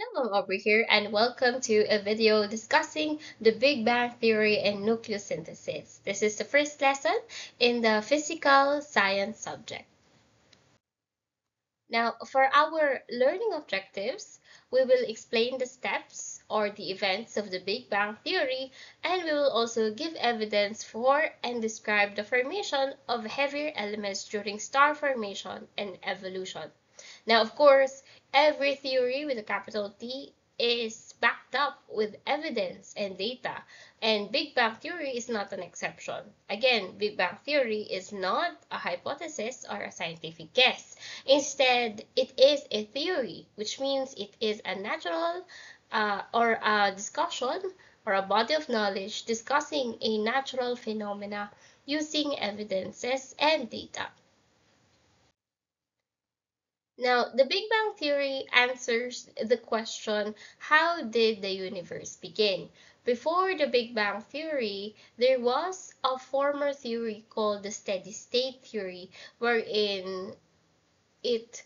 Hello, I'm Aubrey here, and welcome to a video discussing the Big Bang Theory and nucleosynthesis. This is the first lesson in the physical science subject. Now, for our learning objectives, we will explain the steps or the events of the Big Bang Theory, and we will also give evidence for and describe the formation of heavier elements during star formation and evolution. Now, of course, every theory with a capital T is backed up with evidence and data, and Big Bang Theory is not an exception. Again, Big Bang Theory is not a hypothesis or a scientific guess. Instead, it is a theory, which means it is a natural or a discussion or a body of knowledge discussing a natural phenomena using evidences and data. Now, the Big Bang Theory answers the question, how did the universe begin? Before the Big Bang Theory, there was a former theory called the steady state theory, wherein it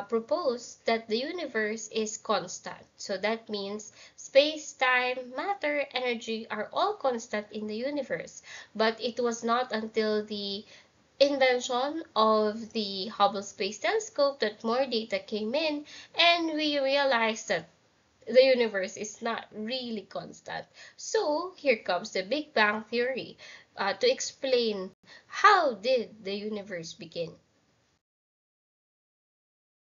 proposed that the universe is constant. So that means space, time, matter, energy are all constant in the universe. But it was not until the invention of the Hubble Space Telescope that more data came in, and we realized that the universe is not really constant. So here comes the Big Bang Theory to explain how did the universe begin.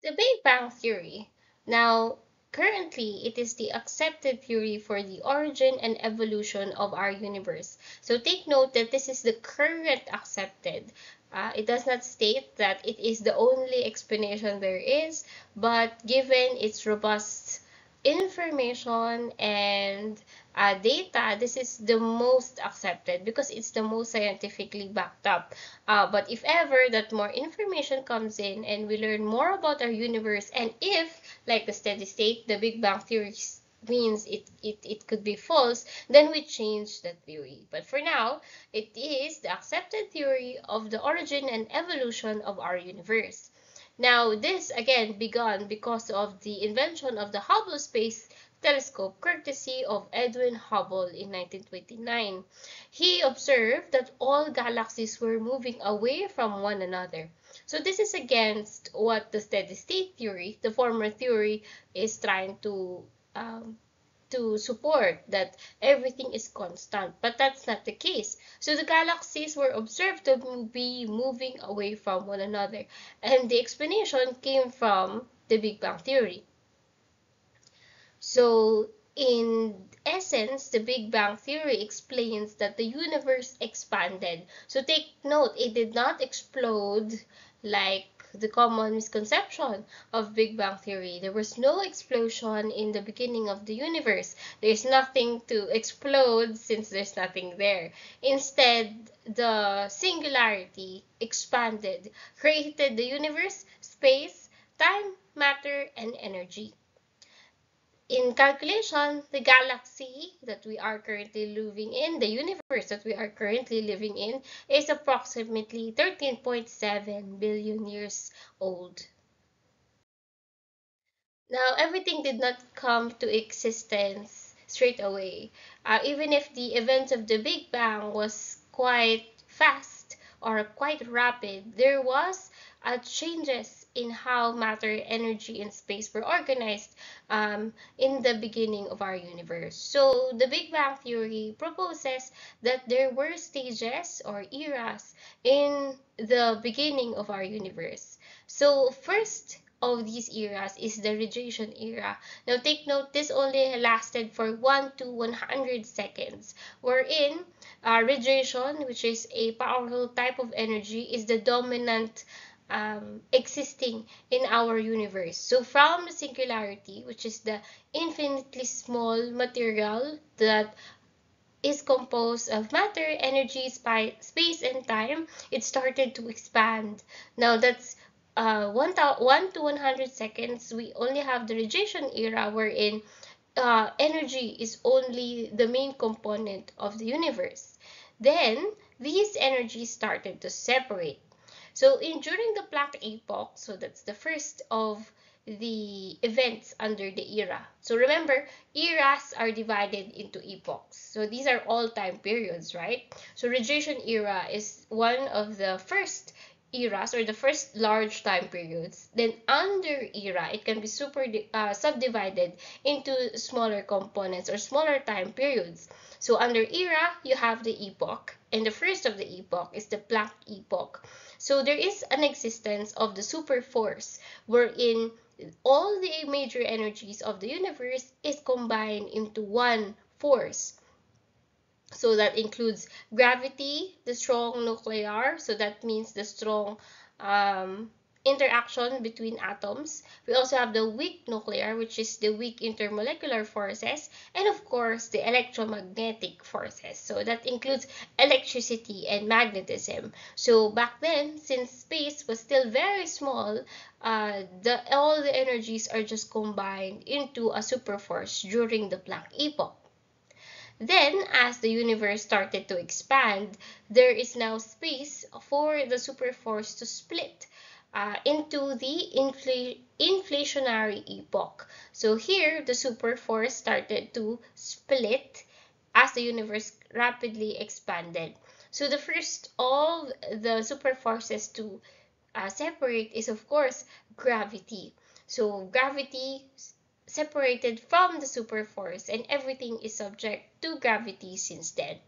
The Big Bang Theory. Now, currently, it is the accepted theory for the origin and evolution of our universe. So take note that this is the current accepted. It does not state that it is the only explanation there is, but given its robust information and data, this is the most accepted because it's the most scientifically backed up. But if ever that more information comes in and we learn more about our universe, and if, like the steady state, the Big Bang theory means it could be false, then we change that theory. But for now, it is the accepted theory of the origin and evolution of our universe. Now, this again began because of the invention of the Hubble Space Telescope, courtesy of Edwin Hubble in 1929. He observed that all galaxies were moving away from one another. So this is against what the steady state theory, the former theory, is trying to support, that everything is constant, but that's not the case. So the galaxies were observed to be moving away from one another, and the explanation came from the Big Bang Theory. So in essence, the Big Bang Theory explains that the universe expanded. So take note, it did not explode like the common misconception of Big Bang Theory. There was no explosion in the beginning of the universe. There's nothing to explode since there's nothing there. Instead, the singularity expanded, created the universe, space, time, matter, and energy. In calculation, the galaxy that we are currently living in, the universe that we are currently living in, is approximately 13.7 billion years old. Now, everything did not come to existence straight away. Even if the event of the Big Bang was quite fast or quite rapid, there was changes in how matter, energy, and space were organized in the beginning of our universe. So the Big Bang Theory proposes that there were stages or eras in the beginning of our universe. So first of these eras is the radiation era. Now take note, this only lasted for 1 to 100 seconds, wherein radiation, which is a powerful type of energy, is the dominant existing in our universe. So from the singularity, which is the infinitely small material that is composed of matter, energy, space, and time, it started to expand. Now that's 1 to 100 seconds. We only have the radiation era, wherein energy is only the main component of the universe. Then these energies started to separate. So during the Black Epoch, so that's the first of the events under the era. So remember, eras are divided into epochs. So these are all time periods, right? So radiation era is one of the first eras, or the first large time periods. Then under era, it can be subdivided into smaller components or smaller time periods. So under era, you have the epoch, and the first of the epoch is the Planck epoch. So there is an existence of the super force, wherein all the major energies of the universe is combined into one force. So that includes gravity, the strong nuclear, so that means the strong interaction between atoms. We also have the weak nuclear, which is the weak intermolecular forces, and of course the electromagnetic forces. So that includes electricity and magnetism. So back then, since space was still very small, all the energies are just combined into a super force during the Planck epoch. Then, as the universe started to expand, there is now space for the superforce to split into the inflationary epoch. So here, the superforce started to split as the universe rapidly expanded. So the first of the superforces to separate is, of course, gravity. So gravity separated from the superforce, and everything is subject to gravity since then.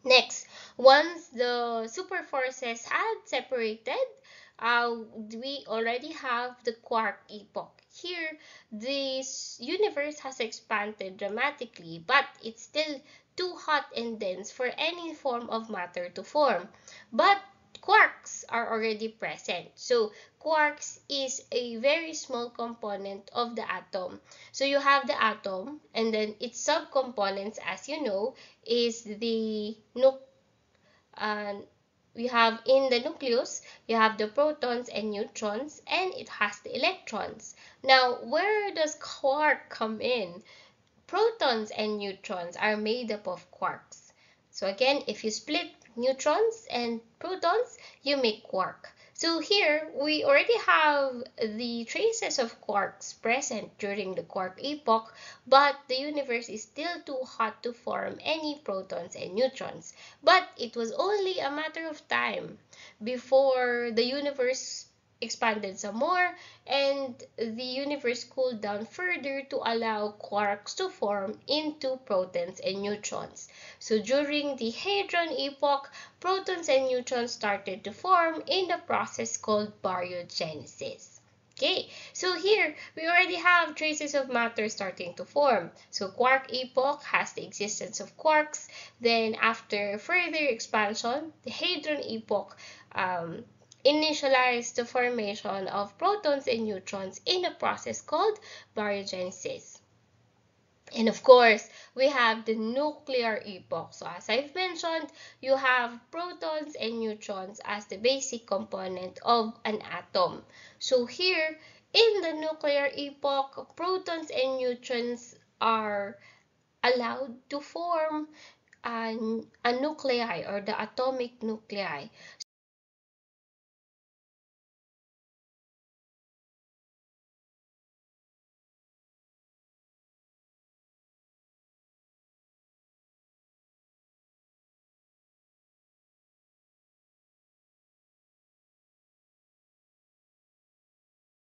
Next, once the superforces had separated, we already have the quark epoch. Here, this universe has expanded dramatically, but it's still too hot and dense for any form of matter to form. But quarks are already present. So quarks is a very small component of the atom. So you have the atom, and then its subcomponents, as you know, is the we have in the nucleus, you have the protons and neutrons, and it has the electrons. Now, where does quark come in? Protons and neutrons are made up of quarks. So again, if you split neutrons and protons, you make quark. So here, we already have the traces of quarks present during the quark epoch, but the universe is still too hot to form any protons and neutrons. But it was only a matter of time before the universe expanded some more, and the universe cooled down further to allow quarks to form into protons and neutrons. So during the Hadron epoch, protons and neutrons started to form in the process called baryogenesis. Okay, so here we already have traces of matter starting to form. So quark epoch has the existence of quarks. Then after further expansion, the Hadron epoch initialized the formation of protons and neutrons in a process called baryogenesis. And of course, we have the nuclear epoch. So as I've mentioned, you have protons and neutrons as the basic component of an atom. So here, in the nuclear epoch, protons and neutrons are allowed to form a nuclei, or the atomic nuclei.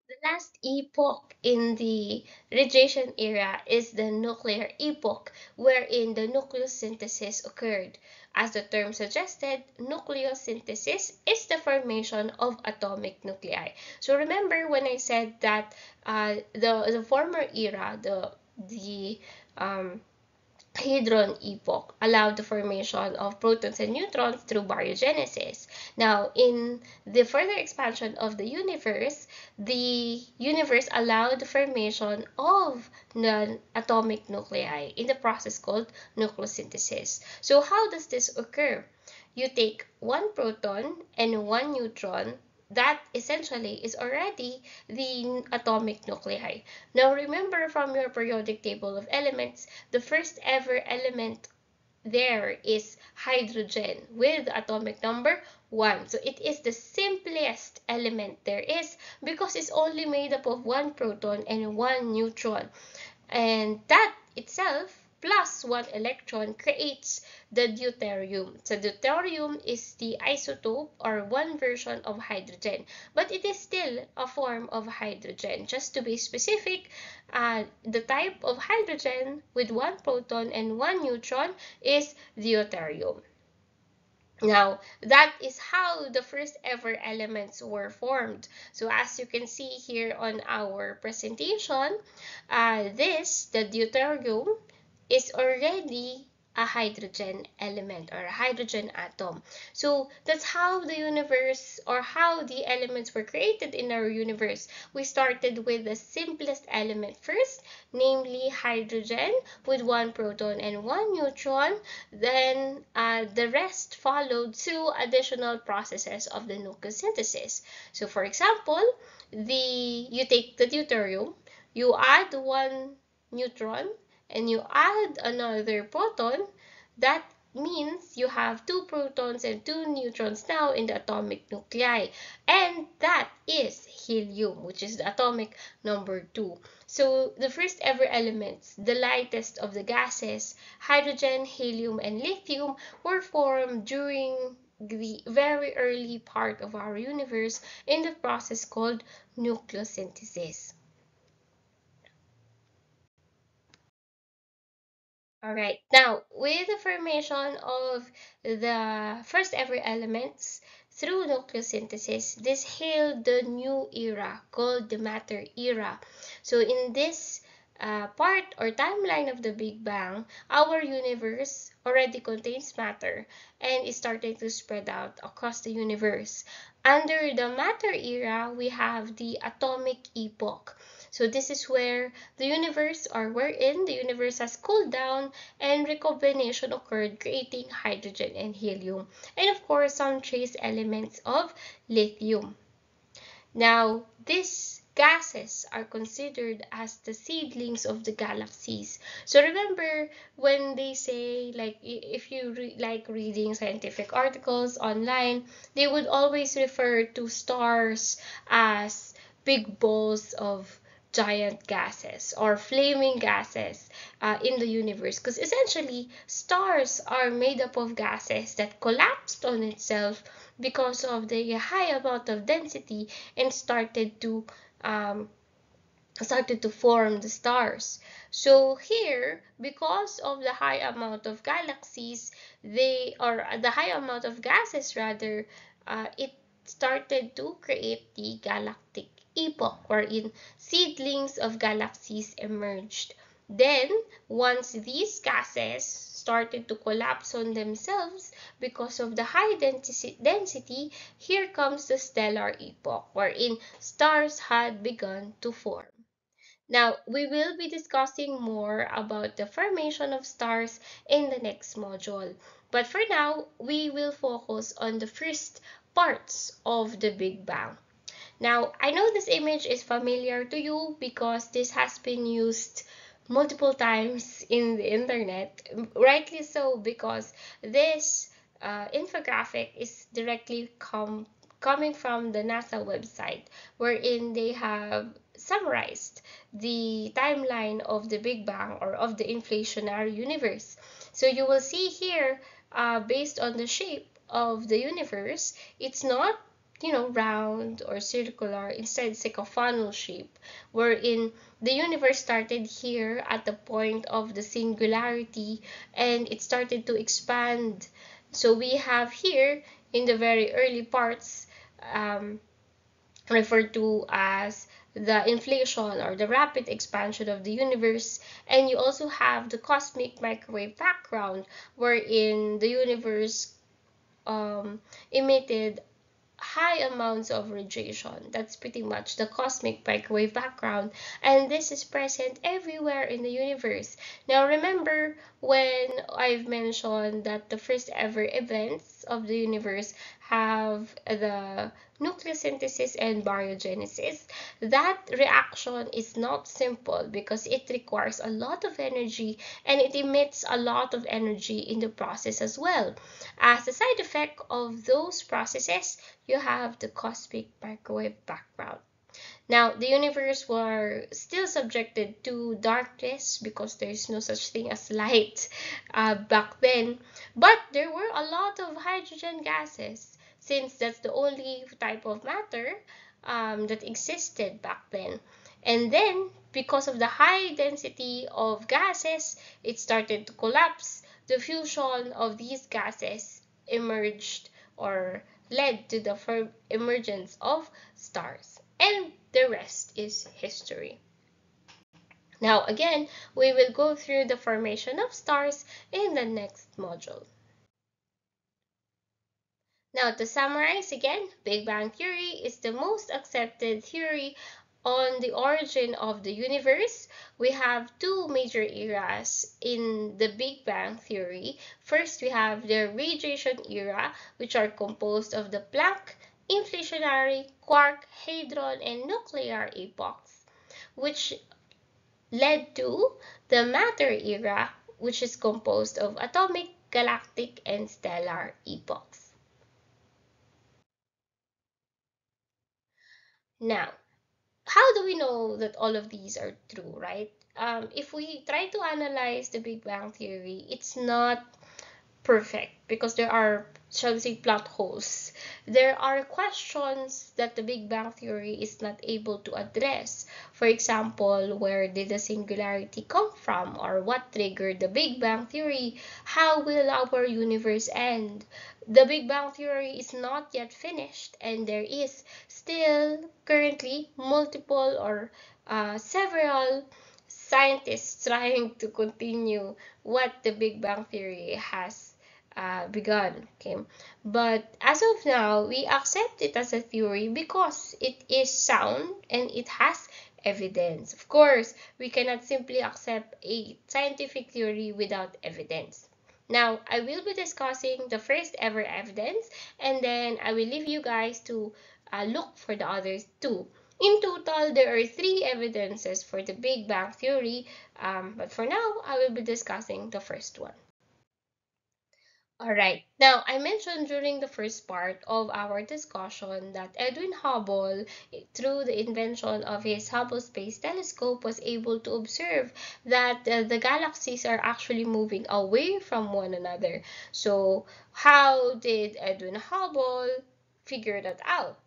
The last epoch in the radiation era is the nuclear epoch, wherein the nucleosynthesis occurred. As the term suggested, nucleosynthesis is the formation of atomic nuclei. So remember when I said that the former era, the Hadron epoch allowed the formation of protons and neutrons through baryogenesis. Now, in the further expansion of the universe allowed the formation of non-atomic nuclei in the process called nucleosynthesis. So how does this occur? You take one proton and one neutron, that essentially is already the atomic nuclei. Now remember from your periodic table of elements, the first ever element there is hydrogen with atomic number 1. So it is the simplest element there is because it's only made up of 1 proton and 1 neutron. And that itself plus 1 electron creates the deuterium. So deuterium is the isotope or one version of hydrogen, but it is still a form of hydrogen. Just to be specific, the type of hydrogen with 1 proton and 1 neutron is deuterium. Now, that is how the first ever elements were formed. So as you can see here on our presentation, the deuterium, is already a hydrogen element or a hydrogen atom. So that's how the universe or how the elements were created in our universe. We started with the simplest element first, namely hydrogen with 1 proton and 1 neutron. Then the rest followed through additional processes of the nucleosynthesis. So for example, you take the deuterium, you add 1 neutron, and you add another proton, that means you have 2 protons and 2 neutrons now in the atomic nuclei. And that is helium, which is the atomic number 2. So the first ever elements, the lightest of the gases, hydrogen, helium, and lithium, were formed during the very early part of our universe in the process called nucleosynthesis. Alright, now with the formation of the first ever elements through nucleosynthesis, this hailed the new era called the matter era. So in this part or timeline of the Big Bang, our universe already contains matter and is starting to spread out across the universe. Under the matter era, we have the atomic epoch. So this is where the universe, or wherein the universe has cooled down and recombination occurred, creating hydrogen and helium, and of course some trace elements of lithium. Now, these gases are considered as the seedlings of the galaxies. So remember when they say, like, if you like reading scientific articles online, they would always refer to stars as big balls of giant gases or flaming gases in the universe, because essentially stars are made up of gases that collapsed on itself because of the high amount of density and um, started to form the stars. So here, because of the high amount of galaxies, the high amount of gases rather, it started to create the galactic epoch, wherein seedlings of galaxies emerged. Then, once these gases started to collapse on themselves because of the high density, here comes the stellar epoch, wherein stars had begun to form. Now, we will be discussing more about the formation of stars in the next module. But for now, we will focus on the first parts of the Big Bang. Now, I know this image is familiar to you because this has been used multiple times in the internet. Rightly so, because this infographic is directly coming from the NASA website, wherein they have summarized the timeline of the Big Bang or of the inflationary universe. So you will see here, based on the shape of the universe, it's not round or circular. Instead, it's like a funnel shape, wherein the universe started here at the point of the singularity and it started to expand. So we have here in the very early parts, referred to as the inflation or the rapid expansion of the universe, and you also have the cosmic microwave background, wherein the universe emitted high amounts of radiation. That's pretty much the cosmic microwave background, and this is present everywhere in the universe. Now remember when I've mentioned that the first ever events of the universe have the nucleosynthesis and baryogenesis. That reaction is not simple because it requires a lot of energy and it emits a lot of energy in the process as well. As a side effect of those processes, you have the cosmic microwave background. Now, the universe were still subjected to darkness because there is no such thing as light back then. But there were a lot of hydrogen gases since that's the only type of matter that existed back then. And then, because of the high density of gases, it started to collapse. The fusion of these gases emerged or led to the emergence of stars. And the rest is history. Now again, we will go through the formation of stars in the next module. Now to summarize again, Big Bang Theory is the most accepted theory on the origin of the universe. We have two major eras in the Big Bang Theory. First, we have the radiation era, which are composed of the Planck, inflationary, quark, hadron, and nuclear epochs, which led to the matter era, which is composed of atomic, galactic, and stellar epochs. Now, how do we know that all of these are true, right? If we try to analyze the Big Bang Theory, it's not perfect because there are, shall we say, plot holes. There are questions that the Big Bang Theory is not able to address. For example, where did the singularity come from, or what triggered the Big Bang Theory? How will our universe end? The Big Bang Theory is not yet finished, and there is still currently multiple or several scientists trying to continue what the Big Bang Theory has begun. Okay, but as of now, we accept it as a theory because it is sound and it has evidence. Of course, we cannot simply accept a scientific theory without evidence. Now, I will be discussing the first ever evidence, and then I will leave you guys to look for the others too. In total, there are 3 evidences for the Big Bang Theory, but for now, I will be discussing the first one. Alright, now I mentioned during the first part of our discussion that Edwin Hubble, through the invention of his Hubble Space Telescope, was able to observe that the galaxies are actually moving away from one another. So, how did Edwin Hubble figure that out?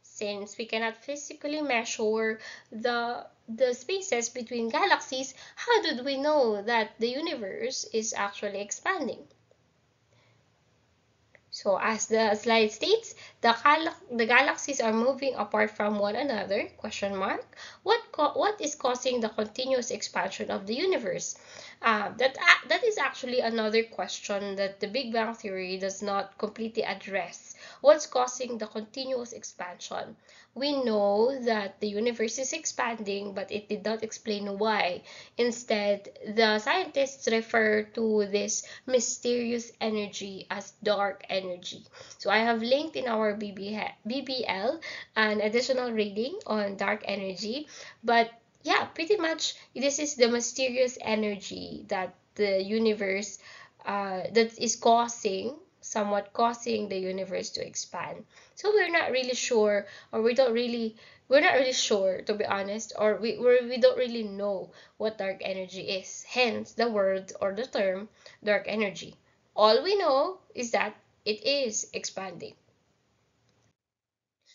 Since we cannot physically measure the spaces between galaxies, how did we know that the universe is actually expanding? So as the slide states, the galaxies are moving apart from one another, question mark. What is causing the continuous expansion of the universe? That is actually another question that the Big Bang Theory does not completely address. What's causing the continuous expansion? We know that the universe is expanding, but it did not explain why. Instead, the scientists refer to this mysterious energy as dark energy. So I have linked in our BBL an additional reading on dark energy. But yeah, pretty much this is the mysterious energy that the universe that is somewhat causing the universe to expand. So we're not really sure, or we're not really sure, to be honest, or we don't really know what dark energy is. Hence the word or the term dark energy. All we know is that it is expanding.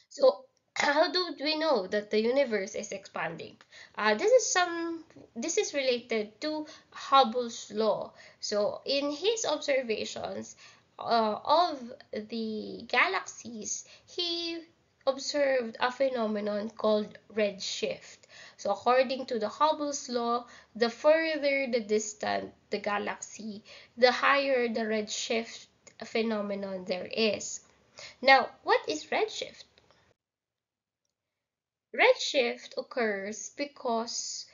So how do we know that the universe is expanding? This is related to Hubble's law. So in his observations of the galaxies, he observed a phenomenon called redshift. So according to the Hubble's law, the further the distant the galaxy, the higher the redshift phenomenon there is. Now, what is redshift? Redshift occurs because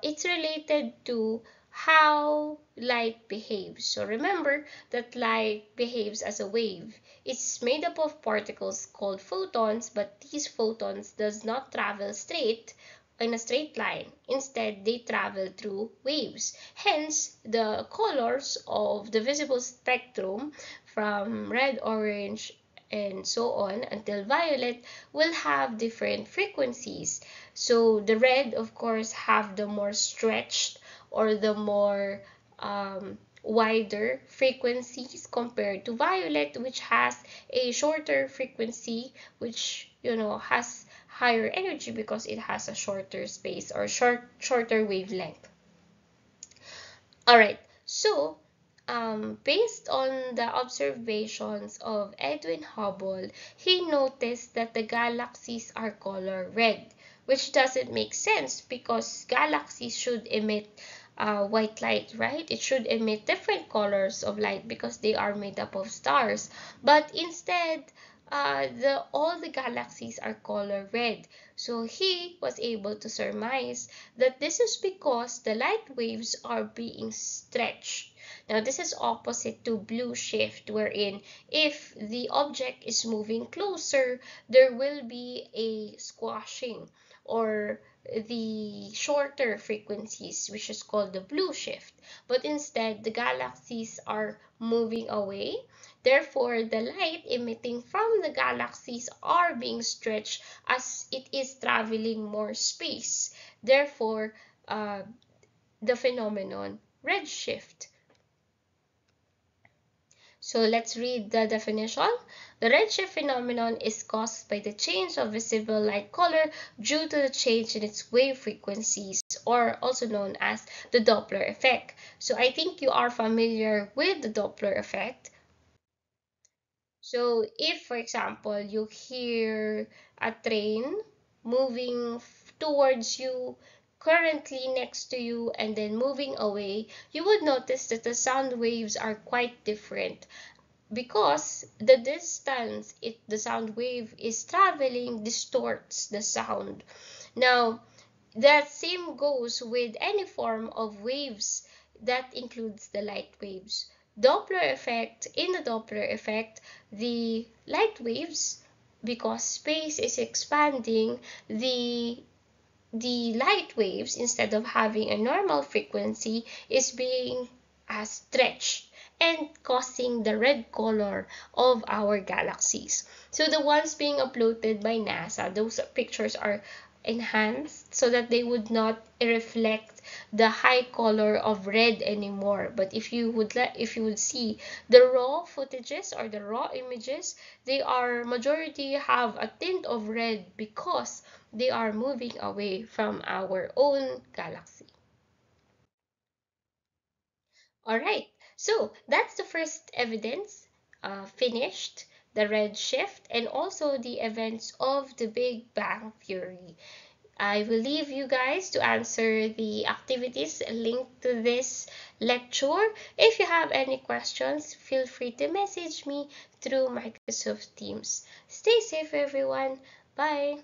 it's related to how light behaves. So remember that light behaves as a wave. It's made up of particles called photons, but these photons does not travel straight in a straight line. Instead, they travel through waves. Hence, the colors of the visible spectrum from red, orange, and so on until violet will have different frequencies. So the red, of course, have the more stretched or the more wider frequencies compared to violet, which has a shorter frequency, which has higher energy because it has a shorter space or shorter wavelength. All right, so based on the observations of Edwin Hubble, he noticed that the galaxies are color red, which doesn't make sense because galaxies should emit white light, right? It should emit different colors of light because they are made up of stars. But instead, all the galaxies are color red. So he was able to surmise that this is because the light waves are being stretched. Now, this is opposite to blue shift, wherein if the object is moving closer, there will be a squashing or the shorter frequencies, which is called the blue shift. But instead, the galaxies are moving away. Therefore, the light emitting from the galaxies are being stretched as it is traveling more space. Therefore, the phenomenon redshift. So let's read the definition. The redshift phenomenon is caused by the change of visible light color due to the change in its wave frequencies, or also known as the Doppler effect. So I think you are familiar with the Doppler effect. So if, for example, you hear a train moving towards you, currently next to you, and then moving away, you would notice that the sound waves are quite different because the distance the sound wave is traveling distorts the sound. Now, that same goes with any form of waves that includes the light waves. Doppler effect, in the Doppler effect, the light waves, because space is expanding, the light waves, instead of having a normal frequency, is being stretched and causing the red color of our galaxies. So the ones being uploaded by NASA, those pictures are enhanced so that they would not reflect the high color of red anymore. But if you would see the raw footages or the raw images, they are majority have a tint of red because they are moving away from our own galaxy. All right, so that's the first evidence finished, the redshift, and also the events of the Big Bang Theory. I will leave you guys to answer the activities linked to this lecture. If you have any questions, feel free to message me through Microsoft Teams. Stay safe, everyone. Bye.